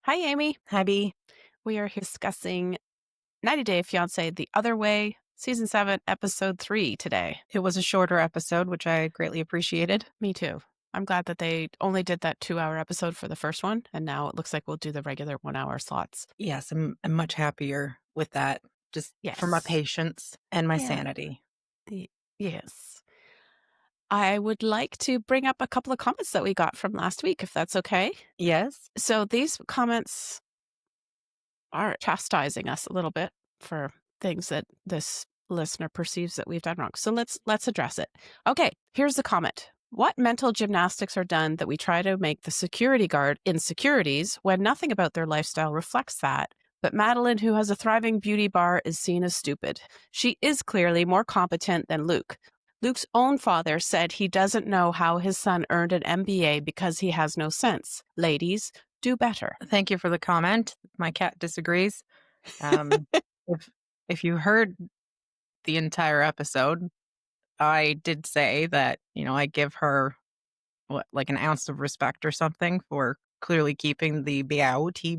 Hi, Amy. Hi, B. We are here discussing 90 Day Fiancé The Other Way, Season 7, Episode 3 today. It was a shorter episode, which I greatly appreciated. Me too. I'm glad that they only did that 2-hour episode for the first one, and now it looks like we'll do the regular 1-hour slots. Yes, I'm much happier with that, just for my Yes. patience and my Yeah. sanity. Yes. I would like to bring up a couple of comments that we got from last week, if that's okay. Yes? So these comments are chastising us a little bit for things that this listener perceives that we've done wrong. So let's address it. Okay, here's the comment. What mental gymnastics are done that we try to make the security guard insecurities when nothing about their lifestyle reflects that? But Madeline, who has a thriving beauty bar, is seen as stupid. She is clearly more competent than Luke. Luke's own father said he doesn't know how his son earned an MBA because he has no sense. Ladies, do better. Thank you for the comment. My cat disagrees. Um, if you heard the entire episode, I did say that, I give her like an ounce of respect or something for clearly keeping the beauty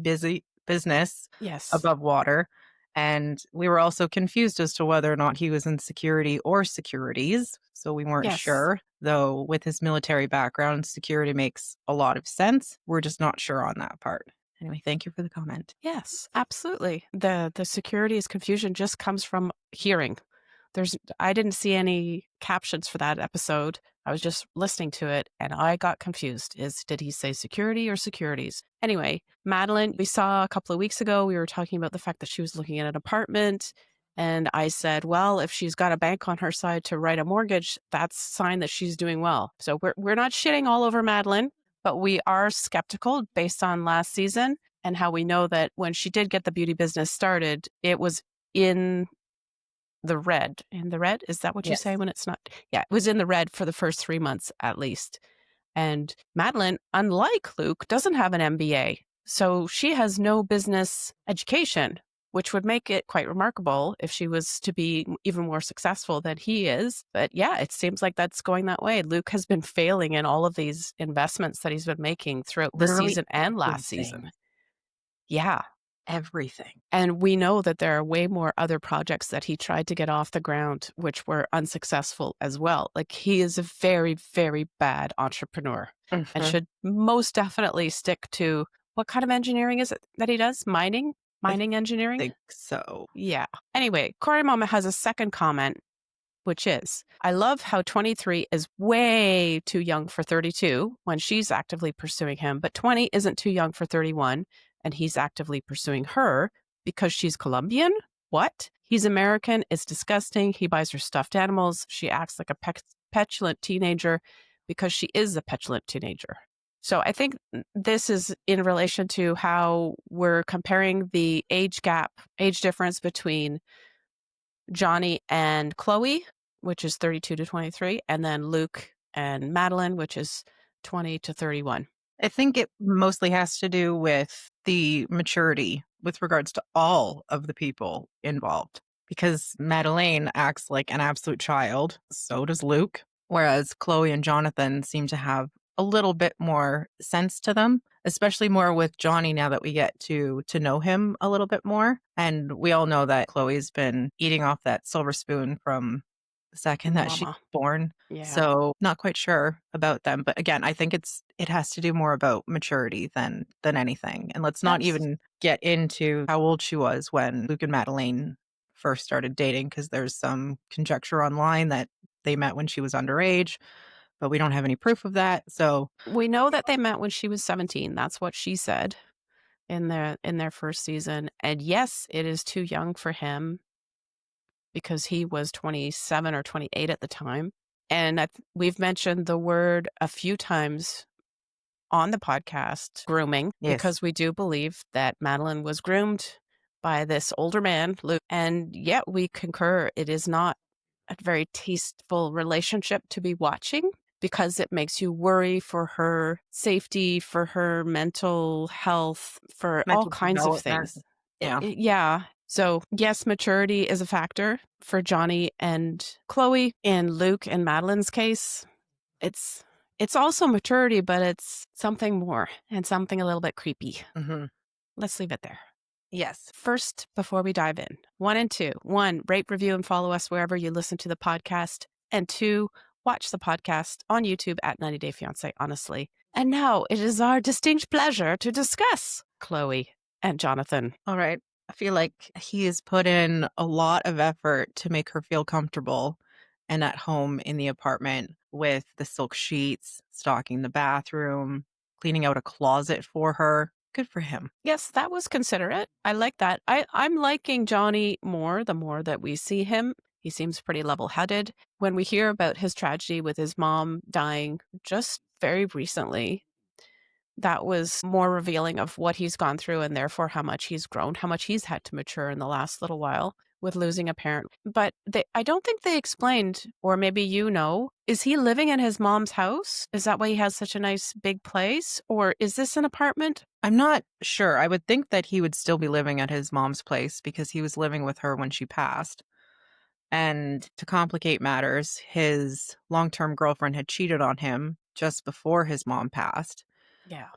business Yes. above water. And we were also confused as to whether or not he was in security or securities. So we weren't Yes. sure, though with his military background, security makes a lot of sense. We're just not sure on that part. Anyway, thank you for the comment. Yes, absolutely. The security's confusion just comes from hearing. I didn't see any captions for that episode. I was just listening to it and I got confused. Did he say security or securities? Anyway, Madeline, we saw a couple of weeks ago, we were talking about the fact that she was looking at an apartment. And I said, well, if she's got a bank on her side to write a mortgage, that's a sign that she's doing well. So we're not shitting all over Madeline, but we are skeptical based on last season and how we know that when she did get the beauty business started, it was in the red. In the red? Is that what you say Yes. when it's not? Yeah, it was in the red for the first 3 months at least. And Madeline, unlike Luke, doesn't have an MBA. So she has no business education, which would make it quite remarkable if she was to be even more successful than he is. But yeah, it seems like that's going that way. Luke has been failing in all of these investments that he's been making throughout this Literally season and last everything. season. Yeah. Everything. And we know that there are way more other projects that he tried to get off the ground, which were unsuccessful as well. Like he is a very, very bad entrepreneur and Mhm. should most definitely stick to what kind of engineering is it that he does? I Mining engineering? think so. Yeah. Anyway, Corey Mama has a second comment, which is, I love how 23 is way too young for 32 when she's actively pursuing him, but 20 isn't too young for 31 and he's actively pursuing her because she's Colombian? What? He's American. It's disgusting. He buys her stuffed animals. She acts like a petulant teenager because she is a petulant teenager. So I think this is in relation to how we're comparing the age difference between Johnny and Chloe, which is 32 to 23, and then Luke and Madeline, which is 20 to 31. I think it mostly has to do with the maturity with regards to all of the people involved. Because Madeleine acts like an absolute child, so does Luke. Whereas Chloe and Jonathan seem to have a little bit more sense to them, especially more with Johnny now that we get to know him a little bit more. And we all know that Chloe's been eating off that silver spoon from the second that she's Mama. born. Yeah. So not quite sure about them. But again, I think it has to do more about maturity than anything. And let's not Abs- even get into how old she was when Luke and Madeleine first started dating, because there's some conjecture online that they met when she was underage, but we don't have any proof of that. So we know that they met when she was 17. That's what she said in their first season. And yes, it is too young for him because he was 27 or 28 at the time. And we've mentioned the word a few times on the podcast, grooming, yes, because we do believe that Madeline was groomed by this older man, Luke. And yet we concur it is not a very tasteful relationship to be watching because it makes you worry for her safety, for her mental health, for all mental kinds of development. things. Yeah. Yeah. So yes, maturity is a factor for Johnny and Chloe. In Luke and Madeline's case, it's also maturity, but it's something more and something a little bit creepy. Hmm. Let's leave it there. Yes. First, before we dive in, 1 and 2. 1, rate, review, and follow us wherever you listen to the podcast. And 2, watch the podcast on YouTube at 90 Day Fiancé, honestly. And now it is our distinct pleasure to discuss Chloe and Jonathan. All right. I feel like he has put in a lot of effort to make her feel comfortable and at home in the apartment with the silk sheets, stocking the bathroom, cleaning out a closet for her. Good for him. Yes, that was considerate. I like that. I'm liking Johnny more the more that we see him. He seems pretty level-headed. When we hear about his tragedy with his mom dying just very recently, that was more revealing of what he's gone through and therefore how much he's grown, how much he's had to mature in the last little while with losing a parent. But I don't think they explained, or maybe you know, is he living in his mom's house? Is that why he has such a nice big place? Or is this an apartment? I'm not sure. I would think that he would still be living at his mom's place because he was living with her when she passed. And to complicate matters, his long term girlfriend had cheated on him just before his mom passed. Yeah.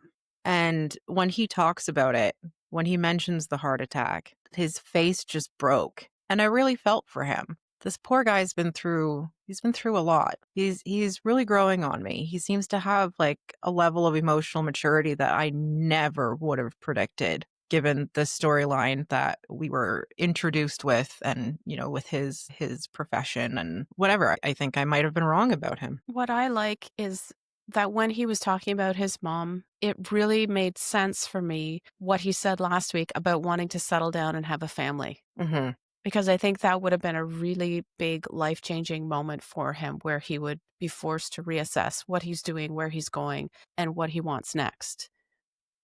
And when he talks about it, when he mentions the heart attack, his face just broke. And I really felt for him. This poor guy's been through a lot. He's really growing on me. He seems to have like a level of emotional maturity that I never would have predicted given the storyline that we were introduced with and, with his profession and whatever. I think I might have been wrong about him. What I like is that when he was talking about his mom, it really made sense for me what he said last week about wanting to settle down and have a family. Mm-hmm. Because I think that would have been a really big life-changing moment for him where he would be forced to reassess what he's doing, where he's going, and what he wants next,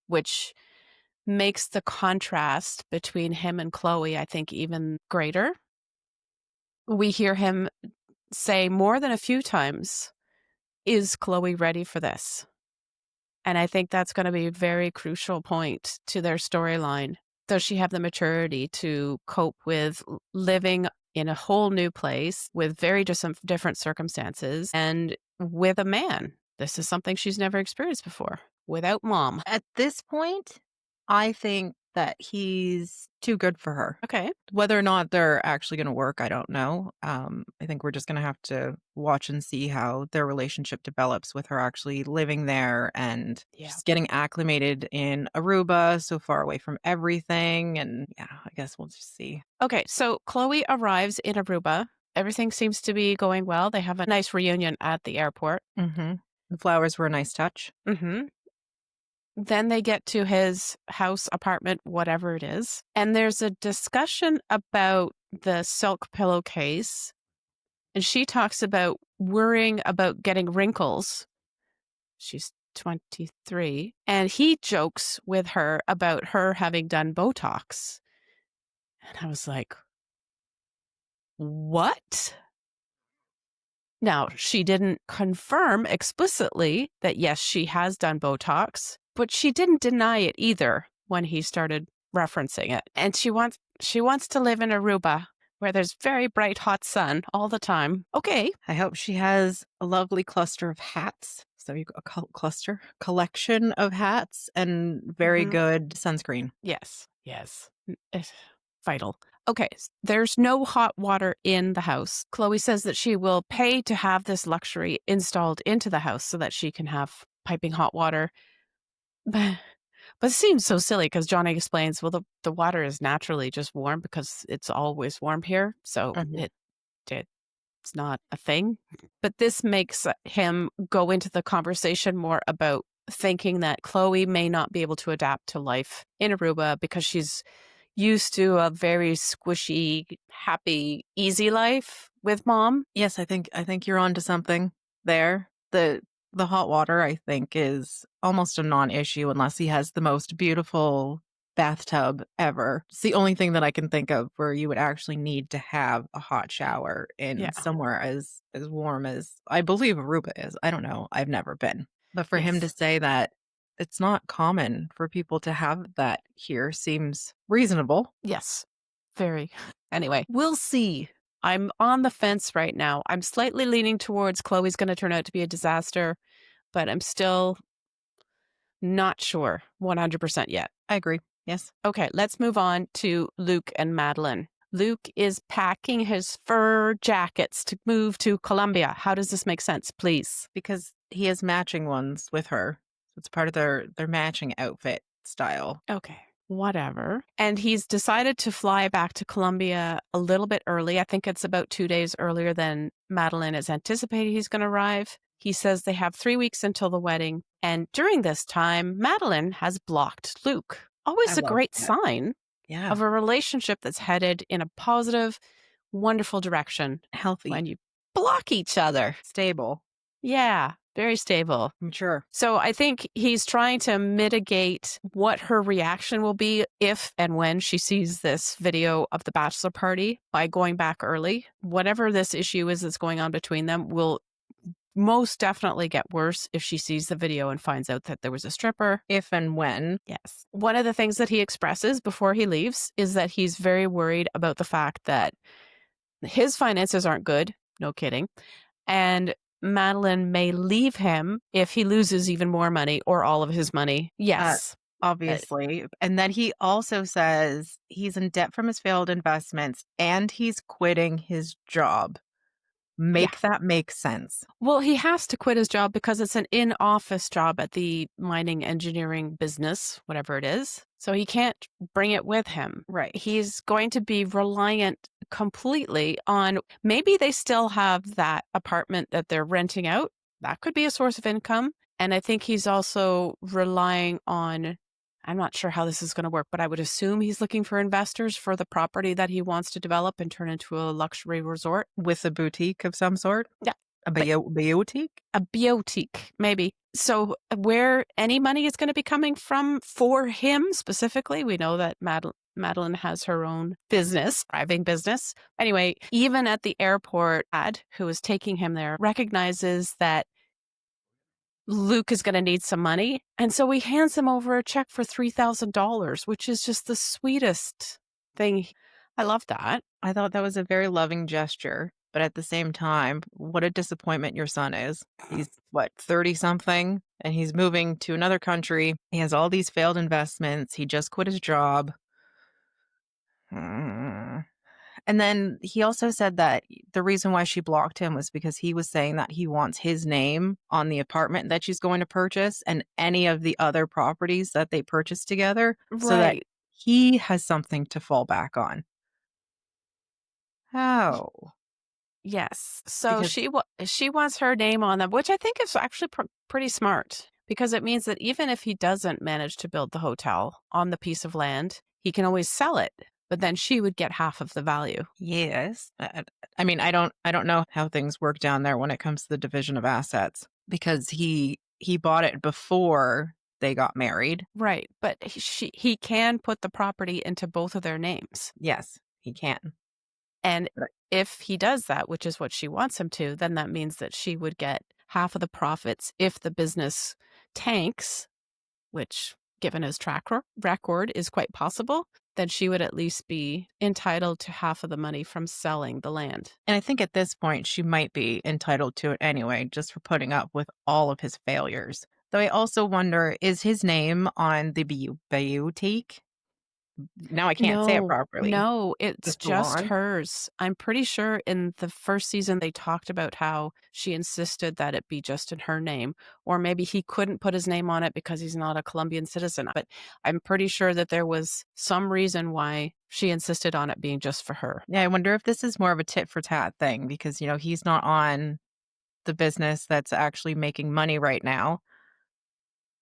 which makes the contrast between him and Chloe, I think, even greater. We hear him say more than a few times, is Chloe ready for this? And I think that's going to be a very crucial point to their storyline. Does she have the maturity to cope with living in a whole new place with very different circumstances and with a man? This is something she's never experienced before without mom. At this point, I think that he's too good for her. Okay. Whether or not they're actually going to work, I don't know. I think we're just going to have to watch and see how their relationship develops with her actually living there and just getting acclimated in Aruba, so far away from everything. And yeah, I guess we'll just see. Okay. So Chloe arrives in Aruba. Everything seems to be going well. They have a nice reunion at the airport. Mm-hmm. The flowers were a nice touch. Mm-hmm. Then they get to his house, apartment, whatever it is. And there's a discussion about the silk pillowcase. And she talks about worrying about getting wrinkles. She's 23. And he jokes with her about her having done Botox. And I was like, what? Now, she didn't confirm explicitly that, yes, she has done Botox, but she didn't deny it either when he started referencing it. And she wants to live in Aruba where there's very bright, hot sun all the time. Okay. I hope she has a lovely cluster of hats. So you a collection of hats and very good sunscreen. Yes. It's vital. Okay, there's no hot water in the house. Chloe says that she will pay to have this luxury installed into the house so that she can have piping hot water. But it seems so silly because Johnny explains, well, the water is naturally just warm because it's always warm here. So it's not a thing. But this makes him go into the conversation more about thinking that Chloe may not be able to adapt to life in Aruba because she's used to a very squishy, happy, easy life with mom. Yes, I think you're onto something there. The hot water, I think, is almost a non-issue unless he has the most beautiful bathtub ever. It's the only thing that I can think of where you would actually need to have a hot shower in somewhere as warm as I believe Aruba is. I don't know. I've never been. But for him to say that it's not common for people to have that here seems reasonable. Yes, very. Anyway, we'll see. I'm on the fence right now. I'm slightly leaning towards Chloe's going to turn out to be a disaster, but I'm still not sure 100% yet. I agree. Yes. Okay, let's move on to Luke and Madeline. Luke is packing his fur jackets to move to Colombia. How does this make sense, please? Because he has matching ones with her. It's part of their matching outfit style. Okay, whatever. And he's decided to fly back to Colombia a little bit early. I think it's about 2 days earlier than Madeline is anticipated he's going to arrive. He says they have 3 weeks until the wedding. And during this time, Madeline has blocked Luke. I Always a love great that. sign Yeah. of a relationship that's headed in a positive, wonderful direction Healthy, when you block each other. stable, Yeah, very stable. mature. So I think he's trying to mitigate what her reaction will be if and when she sees this video of the bachelor party by going back early. Whatever this issue is that's going on between them will most definitely get worse if she sees the video and finds out that there was a stripper. If and when. Yes. One of the things that he expresses before he leaves is that he's very worried about the fact that his finances aren't good. No kidding. And Madeline may leave him if he loses even more money or all of his money. Uh, Yes. obviously. And then he also says he's in debt from his failed investments and he's quitting his job. Yeah. Make that make sense. Well, he has to quit his job because it's an in-office job at the mining engineering business, whatever it is. So he can't bring it with him. Right. He's going to be reliant completely on maybe they still have that apartment that they're renting out. That could be a source of income. And I think he's also relying on, I'm not sure how this is going to work, but I would assume he's looking for investors for the property that he wants to develop and turn into a luxury resort. With a boutique of some sort? Yeah. A But boutique? a boutique, maybe. So where any money is going to be coming from for him specifically, we know that Madeline has her own business, thriving business. Anyway, even at the airport, Ad, who is taking him there, recognizes that Luke is going to need some money. And so he hands him over a check for $3,000, which is just the sweetest thing. I love that. I thought that was a very loving gesture. But at the same time, what a disappointment your son is. He's what, 30 something? And he's moving to another country. He has all these failed investments. He just quit his job. Mm. And then he also said that the reason why she blocked him was because he was saying that he wants his name on the apartment that she's going to purchase and any of the other properties that they purchased together so that Right. he has something to fall back on. How? Yes. So Because she wants her name on them, which I think is actually pretty smart because it means that even if he doesn't manage to build the hotel on the piece of land, he can always sell it, but then she would get half of the value. yes. I mean, I don't know how things work down there when it comes to the division of assets because he bought it before they got married. Right, but he can put the property into both of their names. Yes, he can. And Right. if he does that, which is what she wants him to, then that means that she would get half of the profits if the business tanks, which given his record is quite possible, then she would at least be entitled to half of the money from selling the land. And I think at this point, she might be entitled to it anyway, just for putting up with all of his failures. Though I also wonder, is his name on the boutique? Now I can't say it properly. No, The it's just salon? hers. I'm pretty sure in the first season they talked about how she insisted that it be just in her name, or maybe he couldn't put his name on it because he's not a Colombian citizen. But I'm pretty sure that there was some reason why she insisted on it being just for her. Yeah, I wonder if this is more of a tit for tat thing because, he's not on the business that's actually making money right now.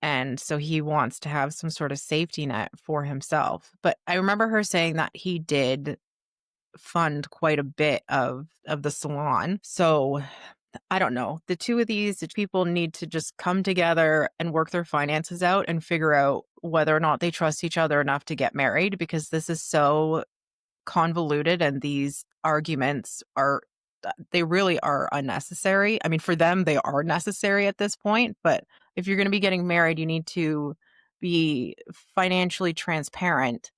And so he wants to have some sort of safety net for himself. But I remember her saying that he did fund quite a bit of the salon. So I don't know. The two of these people need to just come together and work their finances out and figure out whether or not they trust each other enough to get married because this is so convoluted and these arguments they really are unnecessary. I mean, for them, they are necessary at this point, but if you're going to be getting married, you need to be financially transparent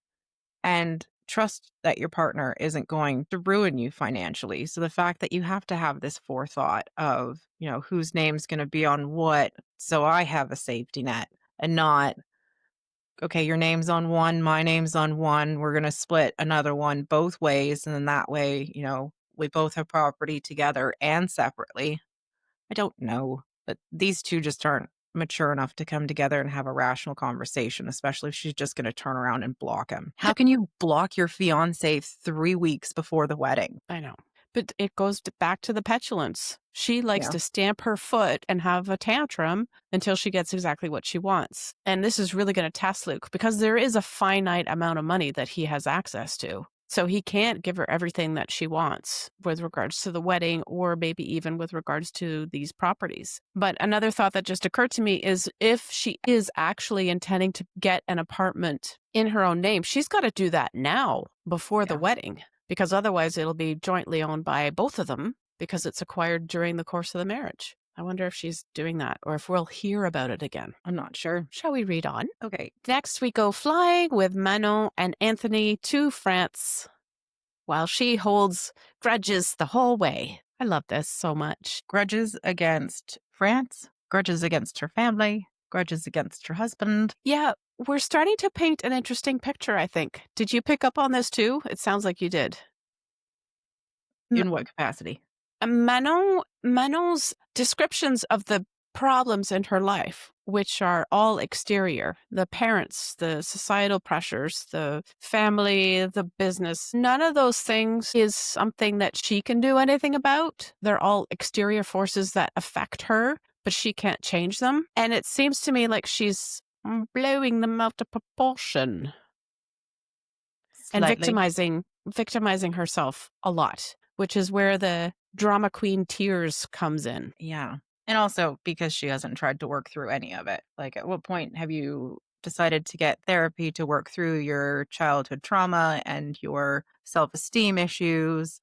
and trust that your partner isn't going to ruin you financially. So the fact that you have to have this forethought of, whose name's going to be on what, so I have a safety net and not okay, your name's on one, my name's on one. We're going to split another one both ways. And then that way, we both have property together and separately. I don't know, but these two just aren't mature enough to come together and have a rational conversation, especially if she's just going to turn around and block him. How can you block your fiance 3 weeks before the wedding? I know. But it goes back to the petulance. She likes Yeah. to stamp her foot and have a tantrum until she gets exactly what she wants. And this is really going to test Luke because there is a finite amount of money that he has access to. So he can't give her everything that she wants with regards to the wedding or maybe even with regards to these properties. But another thought that just occurred to me is if she is actually intending to get an apartment in her own name, she's got to do that now before the Yeah. wedding, because otherwise it'll be jointly owned by both of them because it's acquired during the course of the marriage. I wonder if she's doing that or if we'll hear about it again. I'm not sure. Shall we read on? Okay. Next, we go flying with Manon and Anthony to France while she holds grudges the whole way. I love this so much. Grudges against France, grudges against her family, grudges against her husband. Yeah, we're starting to paint an interesting picture, I think. Did you pick up on this too? It sounds like you did. In what capacity? Manon's descriptions of the problems in her life, which are all exterior, the parents, the societal pressures, the family, the business, none of those things is something that she can do anything about. They're all exterior forces that affect her, but she can't change them. And it seems to me like she's blowing them out of proportion and Slightly. victimizing herself a lot, which is where the drama queen tears comes in. Yeah. And also because she hasn't tried to work through any of it. Like, at what point have you decided to get therapy to work through your childhood trauma and your self-esteem issues?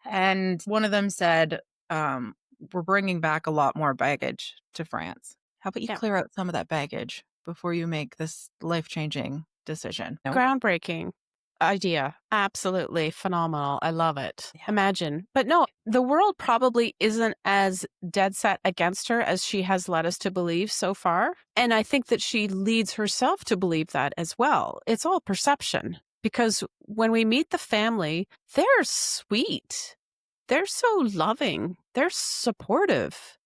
And one of them said, we're bringing back a lot more baggage to France. How about you Yeah. clear out some of that baggage before you make this life-changing decision? No? Groundbreaking idea. Absolutely phenomenal. I love it. Yeah. Imagine. But no, the world probably isn't as dead set against her as she has led us to believe so far. And I think that she leads herself to believe that as well. It's all perception because when we meet the family, they're sweet. They're so loving. They're supportive.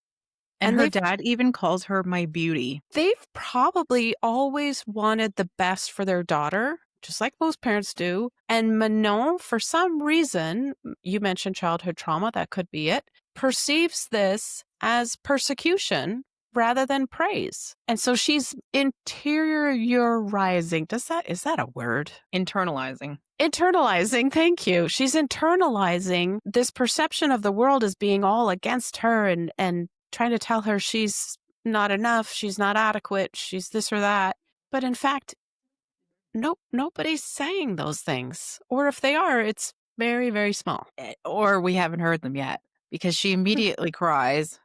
And And her dad even calls her my beauty. they've probably always wanted the best for their daughter, just like most parents do. And Manon, for some reason, you mentioned childhood trauma, that could be it, perceives this as persecution rather than praise. And so she's interiorizing. Is that a word? Internalizing. Internalizing, thank you. She's internalizing this perception of the world as being all against her and trying to tell her she's not enough, she's not adequate, she's this or that. But in fact, nobody's saying those things. Or if they are, it's very, very small. Or we haven't heard them yet because she immediately cries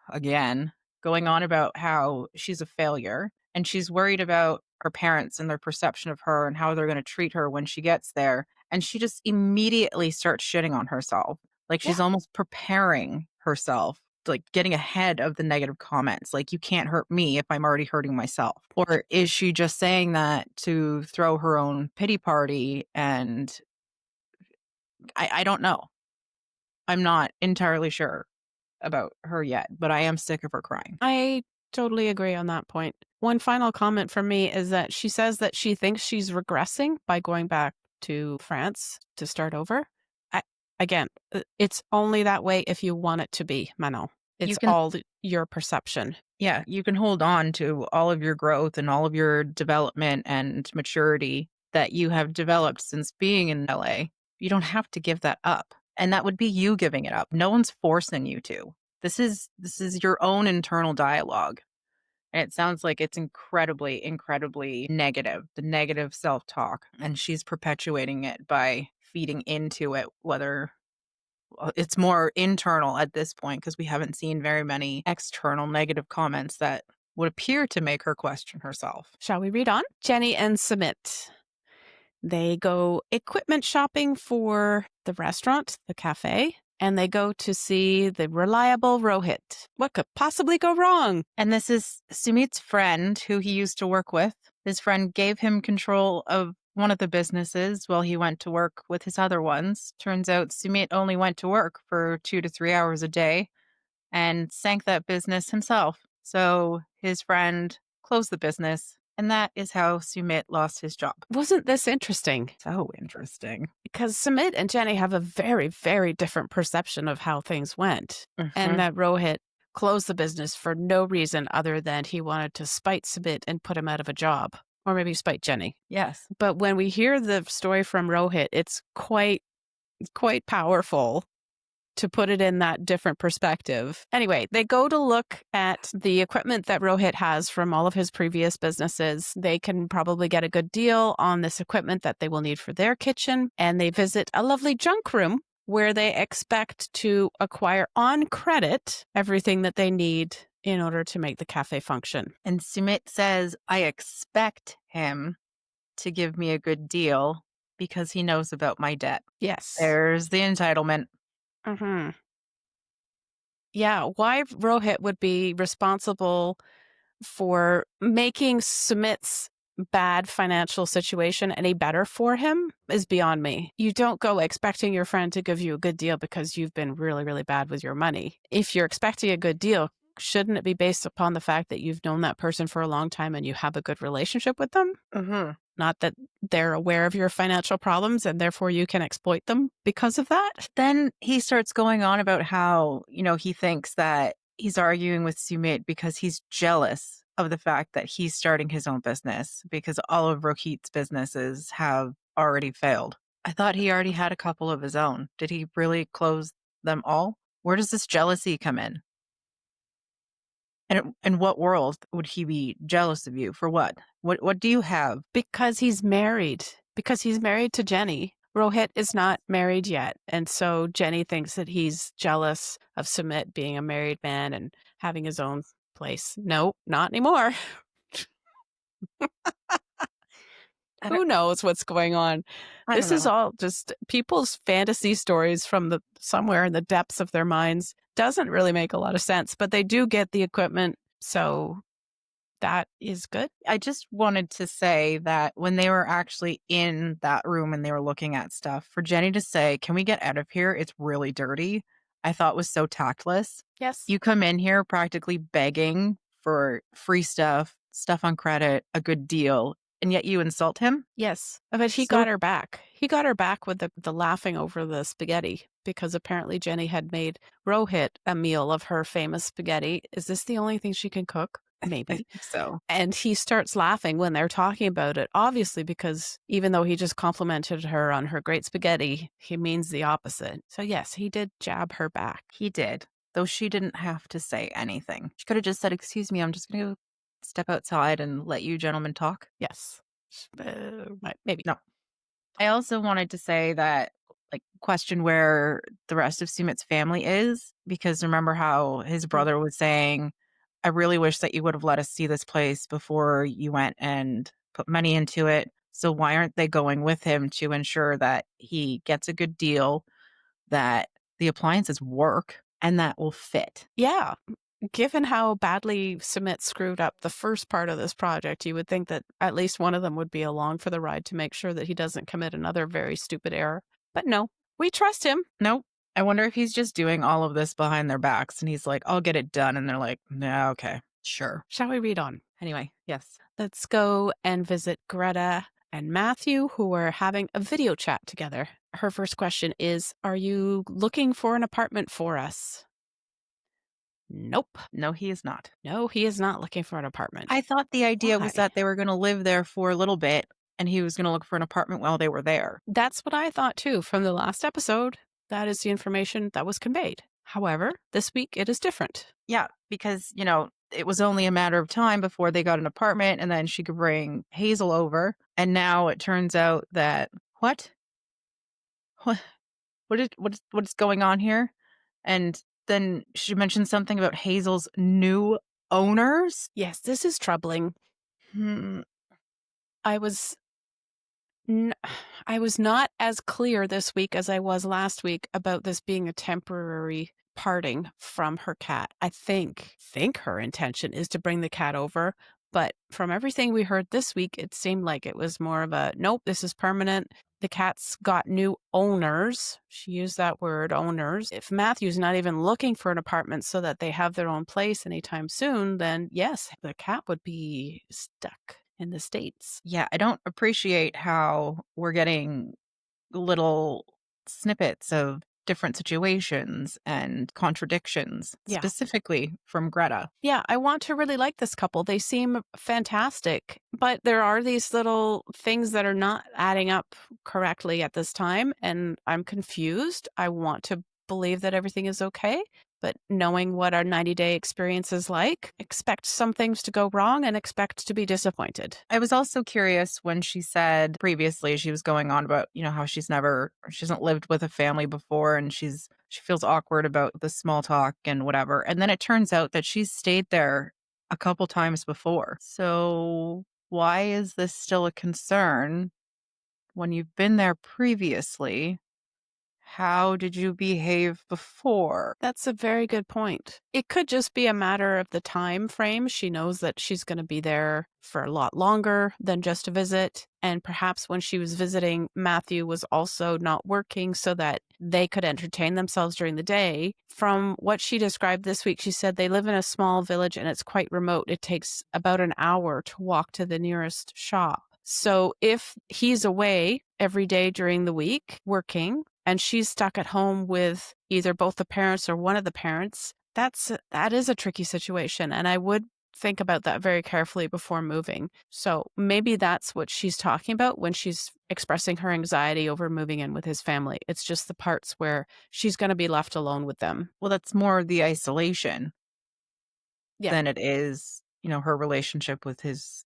again, going on about how she's a failure and she's worried about her parents and their perception of her and how they're going to treat her when she gets there. And she just immediately starts shitting on herself. Like she's almost preparing herself, like getting ahead of the negative comments. Like, you can't hurt me if I'm already hurting myself. Or is she just saying that to throw her own pity party? And I don't know. I'm not entirely sure about her yet, but I am sick of her crying. I totally agree on that point. One final comment from me is that she says that she thinks she's regressing by going back to France to start over. Again, it's only that way if you want it to be, Manon. It's all your perception. Yeah, you can hold on to all of your growth and all of your development and maturity that you have developed since being in LA. You don't have to give that up. And that would be you giving it up. No one's forcing you to. This is your own internal dialogue. And it sounds like it's incredibly, incredibly negative, the negative self-talk. And she's perpetuating it by feeding into it, whether it's more internal at this point because we haven't seen very many external negative comments that would appear to make her question herself. Shall we read on? Jenny and Sumit. They go equipment shopping for the restaurant, the café. and they go to see the reliable Rohit. What could possibly go wrong? And this is Sumit's friend who he used to work with. His friend gave him control of one of the businesses while he went to work with his other ones. Turns out Sumit only went to work for 2 to 3 hours a day and sank that business himself. So his friend closed the business, and that is how Sumit lost his job. Wasn't this interesting? So interesting. Because Sumit and Jenny have a very, very different perception of how things went. And that Rohit closed the business for no reason other than he wanted to spite Sumit and put him out of a job. Or maybe spite Jenny. Yes. But when we hear the story from Rohit, it's quite powerful to put it in that different perspective. Anyway, they go to look at the equipment that Rohit has from all of his previous businesses. They can probably get a good deal on this equipment that they will need for their kitchen. And they visit a lovely junk room where they expect to acquire on credit everything that they need in order to make the cafe function. And Sumit says, I expect him to give me a good deal because he knows about my debt. Yes. There's the entitlement. Mm-hmm. Yeah, why Rohit would be responsible for making Sumit's bad financial situation any better for him is beyond me. You don't go expecting your friend to give you a good deal because you've been really, really bad with your money. If you're expecting a good deal, shouldn't it be based upon the fact that you've known that person for a long time and you have a good relationship with them? Mm-hmm. Not that they're aware of your financial problems and therefore you can exploit them because of that. Then he starts going on about how, he thinks that he's arguing with Sumit because he's jealous of the fact that he's starting his own business because all of Rohit's businesses have already failed. I thought he already had a couple of his own. Did he really close them all? Where does this jealousy come in? And in what world would he be jealous of you? For what? What do you have? Because he's married. Because he's married to Jenny. Rohit is not married yet. And so Jenny thinks that he's jealous of Sumit being a married man and having his own place. No, not anymore. Who knows what's going on? This is all just people's fantasy stories from somewhere in the depths of their minds. Doesn't really make a lot of sense, but they do get the equipment. So that is good. I just wanted to say that when they were actually in that room and they were looking at stuff, for Jenny to say, can we get out of here? It's really dirty. I thought was so tactless. Yes. You come in here practically begging for free stuff on credit, a good deal, and yet you insult him? Yes. But he got her back. He got her back with the laughing over the spaghetti because apparently Jenny had made Rohit a meal of her famous spaghetti. Is this the only thing she can cook? Maybe. I think so. And he starts laughing when they're talking about it, obviously, because even though he just complimented her on her great spaghetti, he means the opposite. So yes, he did jab her back. He did, though she didn't have to say anything. She could have just said, excuse me, I'm just going to step outside and let you gentlemen talk. Yes. Maybe. No. I also wanted to say that, question where the rest of Sumit's family is, because remember how his brother was saying, I really wish that you would have let us see this place before you went and put money into it. So why aren't they going with him to ensure that he gets a good deal, that the appliances work, and that will fit? Yeah. Given how badly Sumit screwed up the first part of this project, you would think that at least one of them would be along for the ride to make sure that he doesn't commit another very stupid error. But no, we trust him. No. I wonder if he's just doing all of this behind their backs and he's like, I'll get it done. And they're like, no, okay, sure. Shall we read on? Anyway, yes. Let's go and visit Greta and Matthew, who are having a video chat together. Her first question is, are you looking for an apartment for us? Nope. No, he is not. No, he is not looking for an apartment. I thought the idea was Why? that they were going to live there for a little bit and he was going to look for an apartment while they were there. That's what I thought too from the last episode. That is the information that was conveyed. However, this week it is different. Yeah, because, it was only a matter of time before they got an apartment and then she could bring Hazel over. And now it turns out that, what is going on here? And then she mentioned something about Hazel's new owners. Yes, this is troubling. I was N I was not as clear this week as I was last week about this being a temporary parting from her cat. I think her intention is to bring the cat over, but from everything we heard this week, it seemed like it was more of a, "Nope, this is permanent." The cat's got new owners. She used that word, owners. If Matthew's not even looking for an apartment so that they have their own place anytime soon, then yes, the cat would be stuck in the States. Yeah, I don't appreciate how we're getting little snippets of different situations and contradictions, Yeah. specifically from Greta. Yeah, I want to really like this couple. They seem fantastic, but there are these little things that are not adding up correctly at this time, and I'm confused. I want to believe that everything is okay, but knowing what our 90-day experience is like, expect some things to go wrong and expect to be disappointed. I was also curious when she said previously she was going on about, how she hasn't lived with a family before and she feels awkward about the small talk and whatever. And then it turns out that she's stayed there a couple times before. So why is this still a concern when you've been there previously? How did you behave before? That's a very good point. It could just be a matter of the time frame. She knows that she's going to be there for a lot longer than just a visit. And perhaps when she was visiting, Matthew was also not working so that they could entertain themselves during the day. From what she described this week, she said they live in a small village and it's quite remote. It takes about an hour to walk to the nearest shop. So if he's away every day during the week working and she's stuck at home with either both the parents or one of the parents, that is a tricky situation. And I would think about that very carefully before moving. So maybe that's what she's talking about when she's expressing her anxiety over moving in with his family. It's just the parts where she's going to be left alone with them. Well, that's more the isolation Yeah, than it is, her relationship with his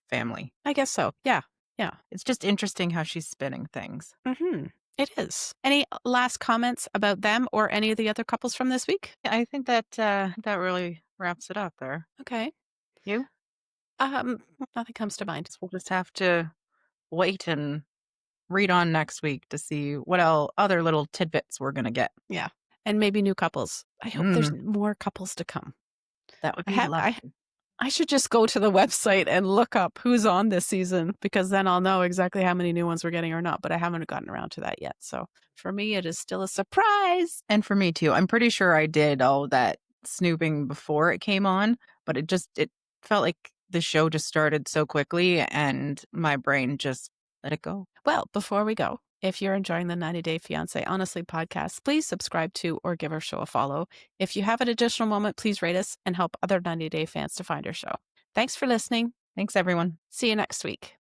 family. I guess so. Yeah. Yeah. It's just interesting how she's spinning things. It is. Any last comments about them or any of the other couples from this week? Yeah, I think that really wraps it up there. Okay. You? Um, Nothing comes to mind. So we'll just have to wait and read on next week to see what other little tidbits we're gonna get. Yeah. And maybe new couples. I hope there's Mm, more couples to come. that would I be have lovely. I should just go to the website and look up who's on this season because then I'll know exactly how many new ones we're getting or not, but I haven't gotten around to that yet. So for me, it is still a surprise. And for me too. I'm pretty sure I did all that snooping before it came on, but it felt like the show just started so quickly and my brain just let it go. Well, before we go, if you're enjoying the 90 Day Fiancé Honestly podcast, please subscribe to or give our show a follow. If you have an additional moment, please rate us and help other 90 Day fans to find our show. Thanks for listening. Thanks everyone. See you next week.